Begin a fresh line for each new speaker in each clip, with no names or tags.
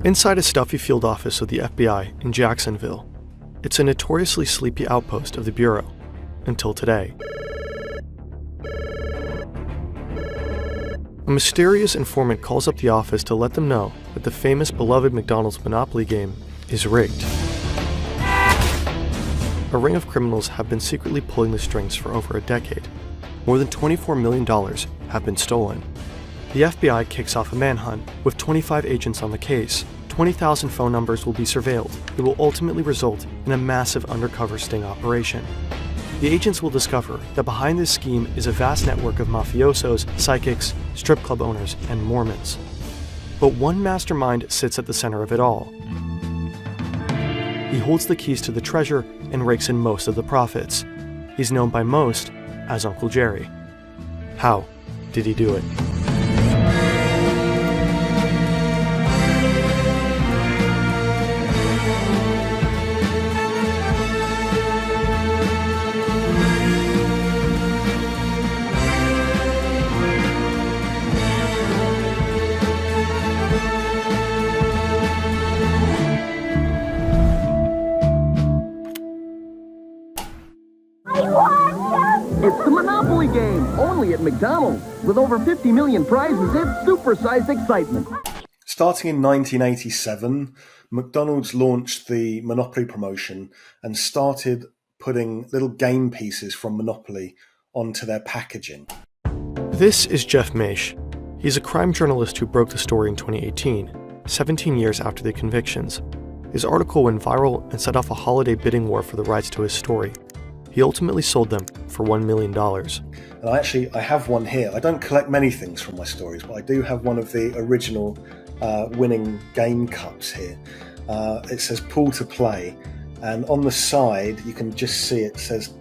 Inside a stuffy field office of the FBI in Jacksonville. It's a notoriously sleepy outpost of the Bureau, until today. A mysterious informant calls up the office to let them know that the famous beloved McDonald's Monopoly game is rigged. A ring of criminals have been secretly pulling the strings for over a decade. More than $24 million have been stolen. The FBI kicks off a manhunt with 25 agents on the case. 20,000 phone numbers will be surveilled. It will ultimately result in a massive undercover sting operation. The agents will discover that behind this scheme is a vast network of mafiosos, psychics, strip club owners, and Mormons. But one mastermind sits at the center of it all. He holds the keys to the treasure and rakes in most of the profits. He's known by most as Uncle Jerry. How did he do it?
It's the Monopoly game, only at McDonald's. With over 50 million prizes, it's supersized excitement.
Starting in 1987, McDonald's launched the Monopoly promotion and started putting little game pieces from Monopoly onto their packaging.
This is Jeff Maish. He's a crime journalist who broke the story in 2018, 17 years after the convictions. His article went viral and set off a holiday bidding war for the rights to his story. He ultimately sold them for $1 million.
And I have one here. I don't collect many things from my stories, but I do have one of the original winning game cups here. It says pull to play, and on the side you can just see it says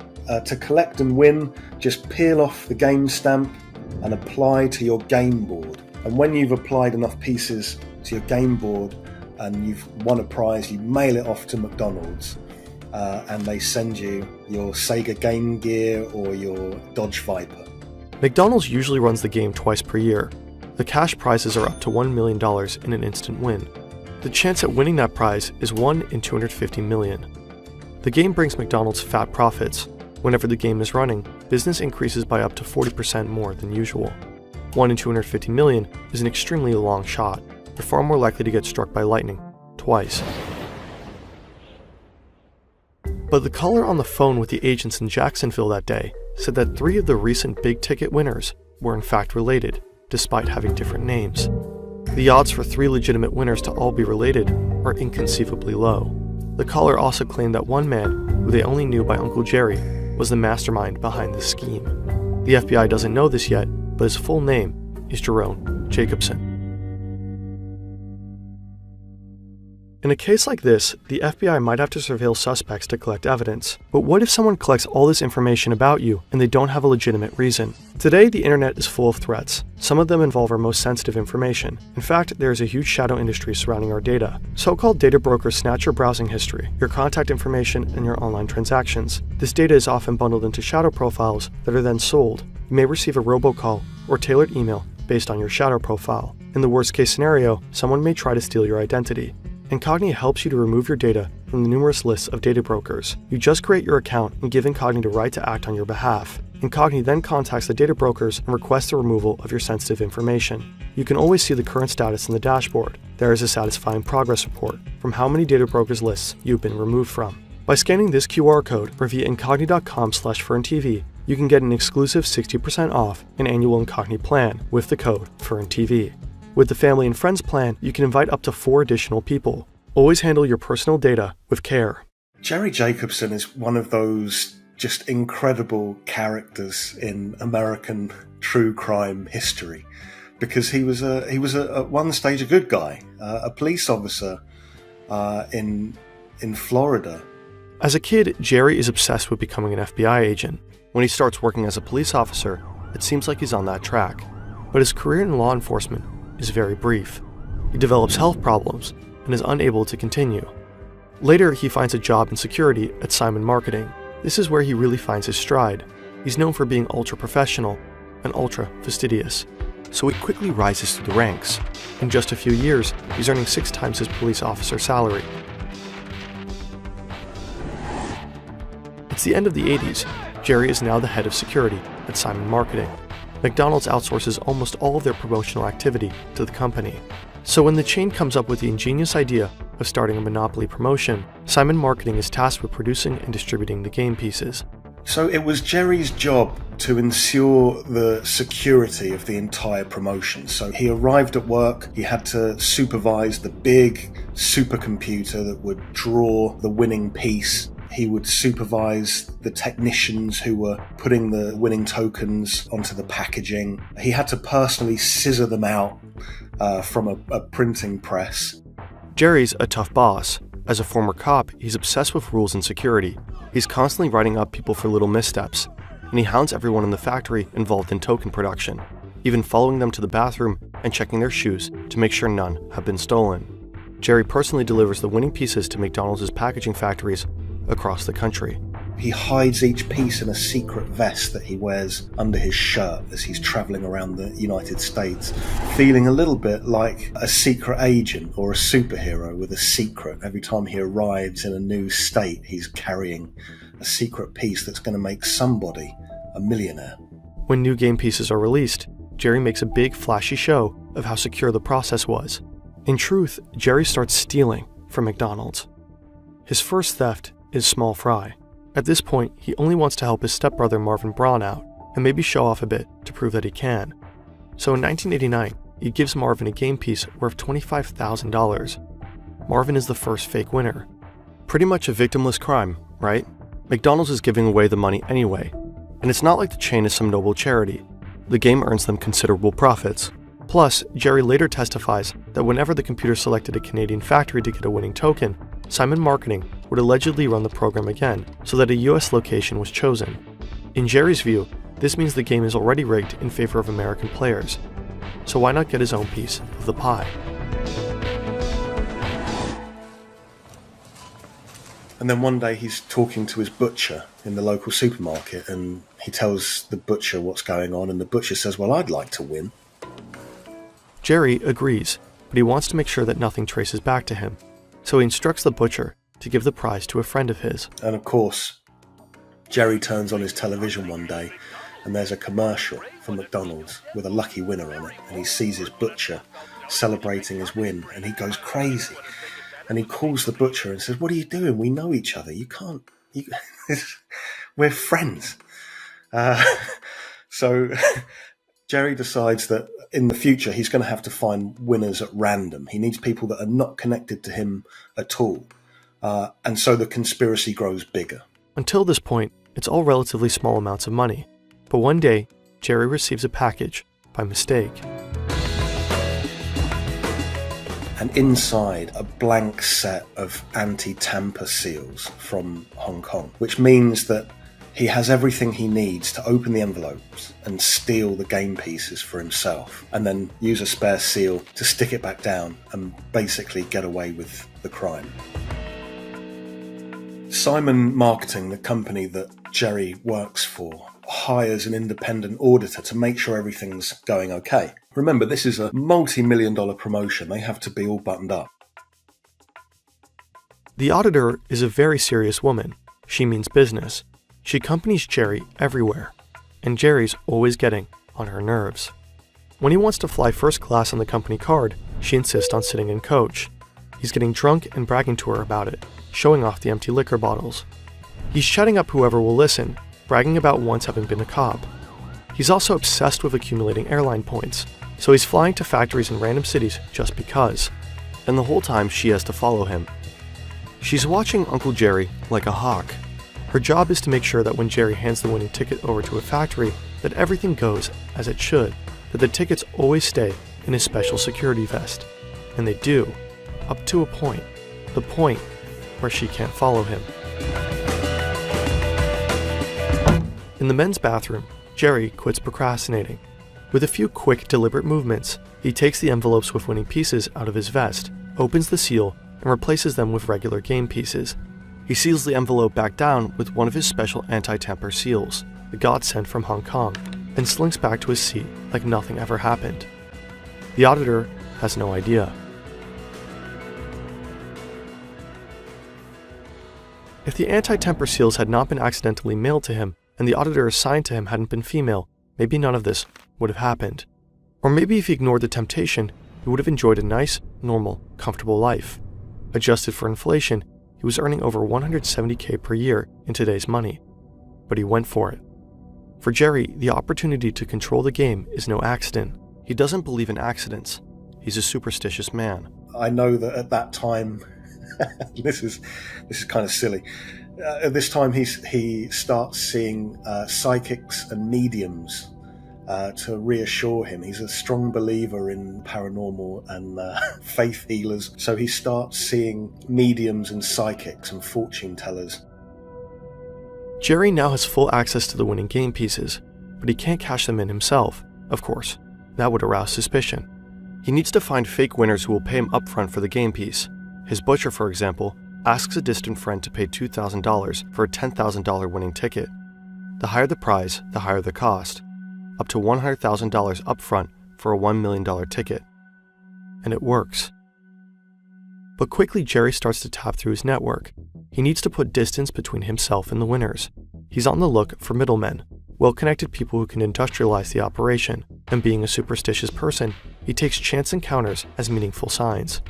to collect and win, just peel off the game stamp and apply to your game board. And when you've applied enough pieces to your game board and you've won a prize, you mail it off to McDonald's. And they send you your Sega Game Gear or your Dodge Viper.
McDonald's usually runs the game twice per year. The cash prizes are up to $1 million in an instant win. The chance at winning that prize is 1 in 250 million. The game brings McDonald's fat profits. Whenever the game is running, business increases by up to 40% more than usual. 1 in 250 million is an extremely long shot. You're far more likely to get struck by lightning, twice. But the caller on the phone with the agents in Jacksonville that day said that 3 of the recent big-ticket winners were in fact related, despite having different names. The odds for 3 legitimate winners to all be related are inconceivably low. The caller also claimed that one man, who they only knew by Uncle Jerry, was the mastermind behind the scheme. The FBI doesn't know this yet, but his full name is Jerome Jacobson. In a case like this, the FBI might have to surveil suspects to collect evidence. But what if someone collects all this information about you and they don't have a legitimate reason? Today, the internet is full of threats. Some of them involve our most sensitive information. In fact, there is a huge shadow industry surrounding our data. So-called data brokers snatch your browsing history, your contact information, and your online transactions. This data is often bundled into shadow profiles that are then sold. You may receive a robocall or tailored email based on your shadow profile. In the worst-case scenario, someone may try to steal your identity. Incogni helps you to remove your data from the numerous lists of data brokers. You just create your account and give Incogni the right to act on your behalf. Incogni then contacts the data brokers and requests the removal of your sensitive information. You can always see the current status in the dashboard. There is a satisfying progress report from how many data brokers lists you've been removed from. By scanning this QR code or via incogni.com/FernTV, you can get an exclusive 60% off an annual Incogni plan with the code FernTV. With the Family and Friends plan, you can invite up to 4 additional people. Always handle your personal data with care.
Jerry Jacobson is one of those just incredible characters in American true crime history, because he was at one stage a good guy, a police officer in Florida.
As a kid, Jerry is obsessed with becoming an FBI agent. When he starts working as a police officer, it seems like he's on that track. But his career in law enforcement is very brief. He develops health problems and is unable to continue. Later, he finds a job in security at Simon Marketing. This is where he really finds his stride. He's known for being ultra-professional and ultra-fastidious. so he quickly rises through the ranks. In just a few years, he's earning 6 times his police officer salary. It's the end of the 80s. Jerry is now the head of security at Simon Marketing. McDonald's outsources almost all of their promotional activity to the company. So when the chain comes up with the ingenious idea of starting a monopoly promotion, Simon Marketing is tasked with producing and distributing the game pieces.
So it was Jerry's job to ensure the security of the entire promotion. So he arrived at work, he had to supervise the big supercomputer that would draw the winning piece. He would supervise the technicians who were putting the winning tokens onto the packaging. He had to personally scissor them out from a printing press.
Jerry's a tough boss. As a former cop, he's obsessed with rules and security. He's constantly writing up people for little missteps, and he hounds everyone in the factory involved in token production, even following them to the bathroom and checking their shoes to make sure none have been stolen. Jerry personally delivers the winning pieces to McDonald's packaging factories across the country.
He hides each piece in a secret vest that he wears under his shirt as he's travelling around the United States, feeling a little bit like a secret agent or a superhero with a secret. Every time he arrives in a new state, he's carrying a secret piece that's going to make somebody a millionaire.
When new game pieces are released, Jerry makes a big flashy show of how secure the process was. In truth, Jerry starts stealing from McDonald's. His first theft is small fry. At this point, he only wants to help his stepbrother Marvin Braun out, and maybe show off a bit to prove that he can. So in 1989, he gives Marvin a game piece worth $25,000. Marvin is the first fake winner. Pretty much a victimless crime, right? McDonald's is giving away the money anyway, and it's not like the chain is some noble charity. The game earns them considerable profits. Plus, Jerry later testifies that whenever the computer selected a Canadian factory to get a winning token, Simon Marketing would allegedly run the program again so that a US location was chosen. In Jerry's view, this means the game is already rigged in favor of American players. So why not get his own piece of the pie?
And then one day he's talking to his butcher in the local supermarket, and he tells the butcher what's going on, and the butcher says, "Well, I'd like to win."
Jerry agrees, but he wants to make sure that nothing traces back to him. So he instructs the butcher to give the prize to a friend of his.
And of course, Jerry turns on his television one day and there's a commercial from McDonald's with a lucky winner on it, and he sees his butcher celebrating his win and he goes crazy. And he calls the butcher and says, "What are you doing? We know each other. You can't... we're friends." So Jerry decides that in the future he's going to have to find winners at random. He needs people that are not connected to him at all. And so the conspiracy grows bigger.
Until this point, it's all relatively small amounts of money. But one day, Jerry receives a package by mistake.
And inside, a blank set of anti-tamper seals from Hong Kong, which means that he has everything he needs to open the envelopes and steal the game pieces for himself, and then use a spare seal to stick it back down and basically get away with the crime. Simon Marketing, the company that Jerry works for, hires an independent auditor to make sure everything's going okay. Remember, this is a multi-million-dollar promotion. They have to be all buttoned up.
The auditor is a very serious woman. She means business. She accompanies Jerry everywhere, and Jerry's always getting on her nerves. When he wants to fly first class on the company card, she insists on sitting in coach. He's getting drunk and bragging to her about it, showing off the empty liquor bottles. He's shutting up whoever will listen, bragging about once having been a cop. He's also obsessed with accumulating airline points, so he's flying to factories in random cities just because. And the whole time she has to follow him. She's watching Uncle Jerry like a hawk. Her job is to make sure that when Jerry hands the winning ticket over to a factory, that everything goes as it should, that the tickets always stay in his special security vest. And they do, up to a point, the point where she can't follow him. In the men's bathroom, Jerry quits procrastinating. With a few quick, deliberate movements, he takes the envelopes with winning pieces out of his vest, opens the seal, and replaces them with regular game pieces. He seals the envelope back down with one of his special anti-tamper seals, the godsend from Hong Kong. and slinks back to his seat like nothing ever happened. The auditor has no idea. If the anti-temper seals had not been accidentally mailed to him, and the auditor assigned to him hadn't been female, maybe none of this would have happened. Or maybe if he ignored the temptation, he would have enjoyed a nice, normal, comfortable life. Adjusted for inflation, he was earning over $170K per year in today's money. But he went for it. For Jerry, the opportunity to control the game is no accident. He doesn't believe in accidents. He's a superstitious man.
I know that at that time, this is kind of silly. At this time, he starts seeing psychics and mediums to reassure him. He's a strong believer in paranormal and faith healers. So he starts seeing mediums and psychics and fortune tellers.
Jerry now has full access to the winning game pieces, but he can't cash them in himself, of course. That would arouse suspicion. He needs to find fake winners who will pay him upfront for the game piece. His butcher, for example, asks a distant friend to pay $2,000 for a $10,000 winning ticket. The higher the prize, the higher the cost. Up to $100,000 upfront for a $1 million ticket. And it works. But quickly Jerry starts to tap through his network. He needs to put distance between himself and the winners. He's on the look for middlemen, well-connected people who can industrialize the operation, and being a superstitious person, he takes chance encounters as meaningful signs.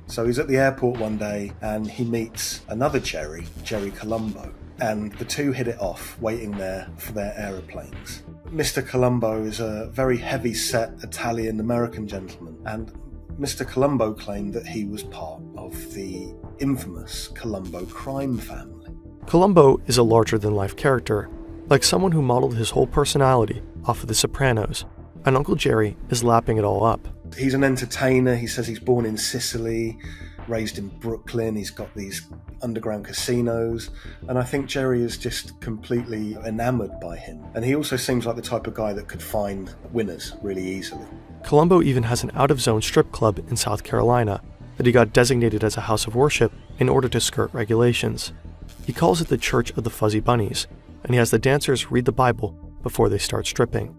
So he's at the airport one day and he meets another Jerry Colombo, and the two hit it off waiting there for their aeroplanes. Mr. Colombo is a very heavy-set Italian-American gentleman, and Mr. Colombo claimed that he was part of the infamous Colombo crime family.
Colombo is a larger-than-life character, like someone who modeled his whole personality off of The Sopranos, and Uncle Jerry is lapping it all up.
He's an entertainer. He says he's born in Sicily, raised in Brooklyn. He's got these underground casinos, and I think Jerry is just completely enamored by him. And he also seems like the type of guy that could find winners really easily.
Colombo even has an out-of-zone strip club in South Carolina that he got designated as a house of worship in order to skirt regulations. He calls it the Church of the Fuzzy Bunnies, and he has the dancers read the Bible before they start stripping.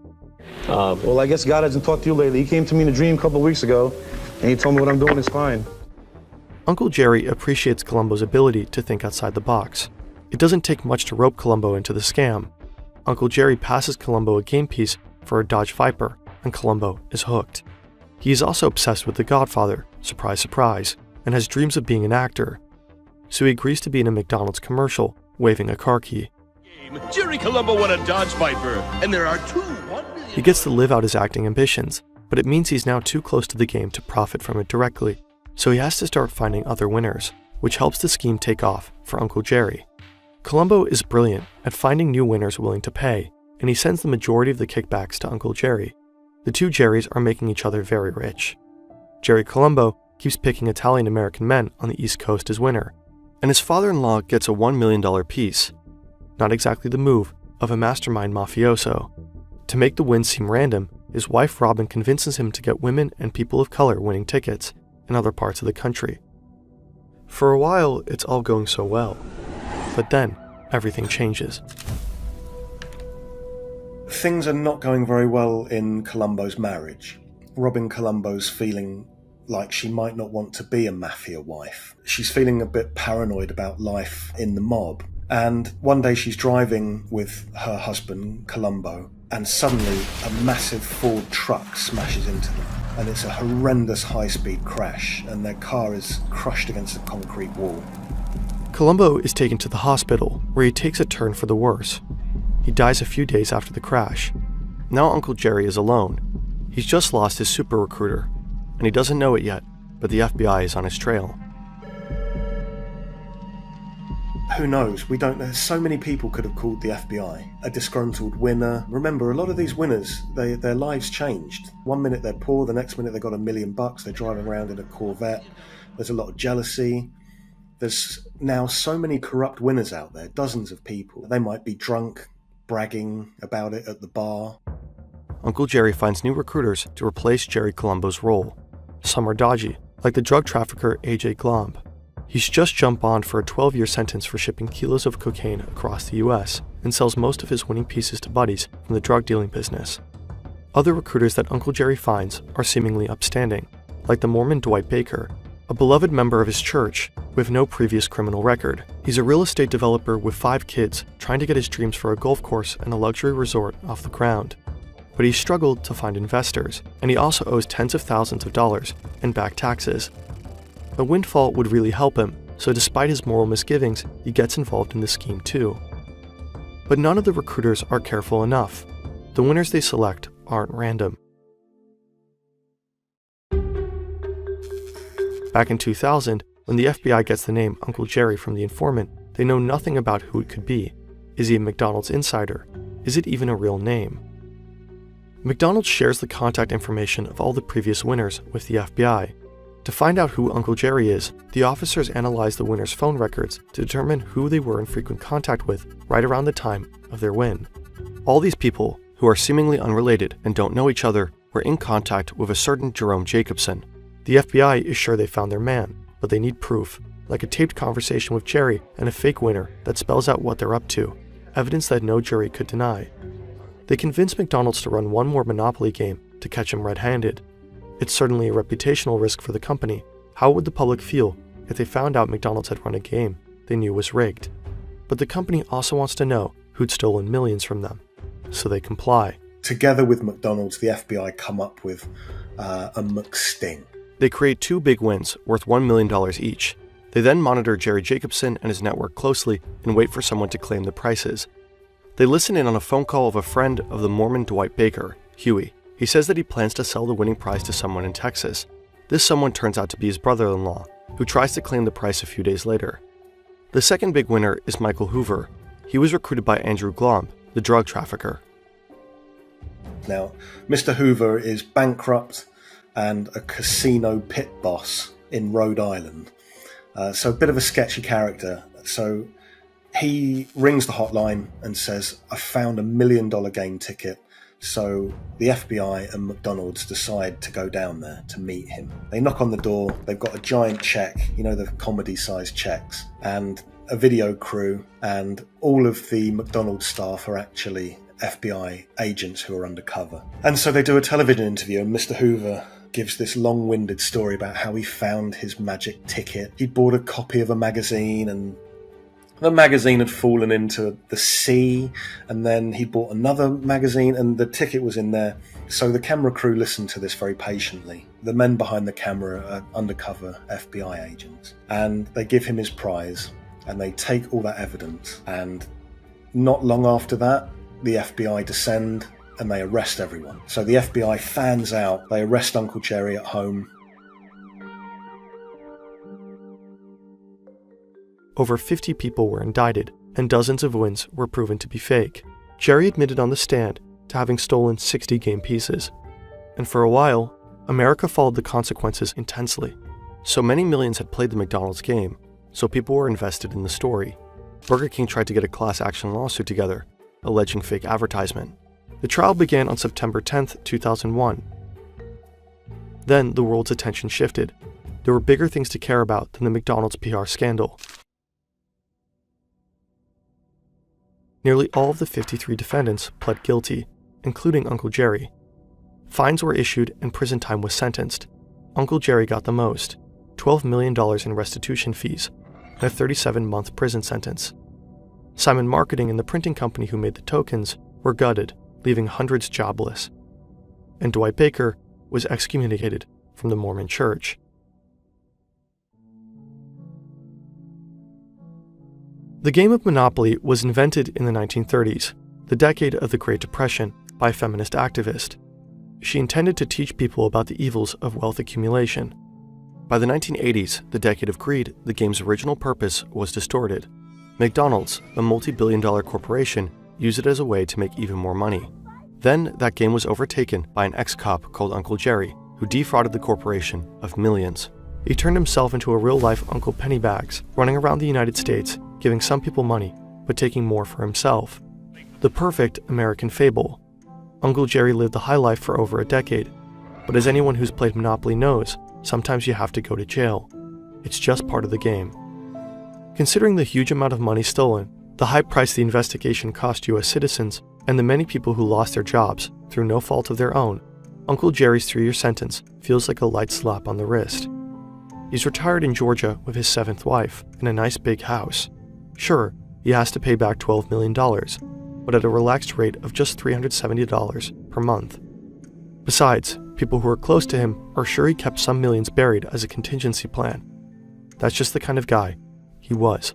Well, I guess God hasn't talked to you lately. He came to me in a dream a couple of weeks ago, and he told me what I'm doing is fine.
Uncle Jerry appreciates Colombo's ability to think outside the box. It doesn't take much to rope Colombo into the scam. Uncle Jerry passes Colombo a game piece for a Dodge Viper, and Colombo is hooked. He is also obsessed with The Godfather, surprise surprise, and has dreams of being an actor. So he agrees to be in a McDonald's commercial, waving a car key.
Jerry Colombo won a Dodge Viper, and there are two 1 million...
He gets to live out his acting ambitions, but it means he's now too close to the game to profit from it directly, so he has to start finding other winners, which helps the scheme take off for Uncle Jerry. Colombo is brilliant at finding new winners willing to pay, and he sends the majority of the kickbacks to Uncle Jerry. The two Jerrys are making each other very rich. Jerry Colombo keeps picking Italian-American men on the East Coast as winner, and his father-in-law gets a $1 million piece. Not exactly the move of a mastermind mafioso. To make the win seem random, his wife Robin convinces him to get women and people of color winning tickets in other parts of the country. For a while, it's all going so well. But then, everything changes.
Things are not going very well in Colombo's marriage. Robin Colombo's feeling like she might not want to be a mafia wife. She's feeling a bit paranoid about life in the mob. And one day she's driving with her husband, Colombo, and suddenly a massive Ford truck smashes into them. And it's a horrendous high-speed crash, and their car is crushed against a concrete wall.
Colombo is taken to the hospital, where he takes a turn for the worse. He dies a few days after the crash. Now Uncle Jerry is alone. He's just lost his super recruiter, and he doesn't know it yet, but the FBI is on his trail.
Who knows? We don't know. So many people could have called the FBI. A disgruntled winner. Remember, a lot of these winners, their lives changed. One minute they're poor, the next minute they've got $1 million, they're driving around in a Corvette. There's a lot of jealousy. There's now so many corrupt winners out there, dozens of people. They might be drunk, bragging about it at the bar.
Uncle Jerry finds new recruiters to replace Jerry Colombo's role. Some are dodgy, like the drug trafficker A.J. Glomb. He's just jumped bond for a 12-year sentence for shipping kilos of cocaine across the US and sells most of his winning pieces to buddies from the drug dealing business. Other recruiters that Uncle Jerry finds are seemingly upstanding, like the Mormon Dwight Baker, a beloved member of his church with no previous criminal record. He's a real estate developer with 5 kids trying to get his dreams for a golf course and a luxury resort off the ground. But he struggled to find investors, and he also owes tens of thousands of dollars in back taxes. A windfall would really help him, so despite his moral misgivings, he gets involved in the scheme too. But none of the recruiters are careful enough. The winners they select aren't random. Back in 2000, when the FBI gets the name Uncle Jerry from the informant, they know nothing about who it could be. Is he a McDonald's insider? Is it even a real name? McDonald's shares the contact information of all the previous winners with the FBI. To find out who Uncle Jerry is, the officers analyze the winners' phone records to determine who they were in frequent contact with right around the time of their win. All these people, who are seemingly unrelated and don't know each other, were in contact with a certain Jerome Jacobson. The FBI is sure they found their man, but they need proof, like a taped conversation with Jerry and a fake winner that spells out what they're up to, evidence that no jury could deny. They convince McDonald's to run one more Monopoly game to catch him red-handed. It's certainly a reputational risk for the company. How would the public feel if they found out McDonald's had run a game they knew was rigged? But the company also wants to know who'd stolen millions from them, so they comply.
Together with McDonald's, the FBI come up with a McSting.
They create 2 big wins worth $1 million each. They then monitor Jerry Jacobson and his network closely and wait for someone to claim the prices. They listen in on a phone call of a friend of the Mormon Dwight Baker, Huey. He says that he plans to sell the winning prize to someone in Texas. This someone turns out to be his brother-in-law, who tries to claim the price a few days later. The second big winner is Michael Hoover. He was recruited by Andrew Glomb, the drug trafficker.
Now, Mr. Hoover is bankrupt and a casino pit boss in Rhode Island. So a bit of a sketchy character. So he rings the hotline and says, I found $1 million game ticket. So the FBI and McDonald's decide to go down there to meet him. They knock on the door. They've got a giant check, you know, the comedy-sized checks, and a video crew, and all of the McDonald's staff are actually FBI agents who are undercover. And so they do a television interview, and Mr. Hoover gives this long-winded story about how he found his magic ticket. He bought a copy of a magazine, and the magazine had fallen into the sea, and then he bought another magazine and the ticket was in there. So the camera crew listened to this very patiently. The men behind the camera are undercover FBI agents, and they give him his prize and they take all that evidence, and not long after that the FBI descend and they arrest everyone. So the FBI fans out, they arrest Uncle Jerry at home.
Over 50 people were indicted, and dozens of wins were proven to be fake. Jerry admitted on the stand to having stolen 60 game pieces. And for a while, America followed the consequences intensely. So many millions had played the McDonald's game, so people were invested in the story. Burger King tried to get a class action lawsuit together, alleging fake advertisement. The trial began on September 10, 2001. Then the world's attention shifted. There were bigger things to care about than the McDonald's PR scandal. Nearly all of the 53 defendants pled guilty, including Uncle Jerry. Fines were issued and prison time was sentenced. Uncle Jerry got the most, $12 million in restitution fees, and a 37-month prison sentence. Simon Marketing and the printing company who made the tokens were gutted, leaving hundreds jobless. And Dwight Baker was excommunicated from the Mormon Church. The game of Monopoly was invented in the 1930s, the decade of the Great Depression, by a feminist activist. She intended to teach people about the evils of wealth accumulation. By the 1980s, the decade of greed, the game's original purpose was distorted. McDonald's, a multi-billion-dollar corporation, used it as a way to make even more money. Then, that game was overtaken by an ex-cop called Uncle Jerry, who defrauded the corporation of millions. He turned himself into a real-life Uncle Pennybags, running around the United States, giving some people money, but taking more for himself. The perfect American fable. Uncle Jerry lived the high life for over a decade, but as anyone who's played Monopoly knows, sometimes you have to go to jail. It's just part of the game. Considering the huge amount of money stolen, the high price the investigation cost U.S. citizens, and the many people who lost their jobs through no fault of their own, Uncle Jerry's 3-year sentence feels like a light slap on the wrist. He's retired in Georgia with his 7th wife in a nice big house. Sure, he has to pay back $12 million, but at a relaxed rate of just $370 per month. Besides, people who are close to him are sure he kept some millions buried as a contingency plan. That's just the kind of guy he was.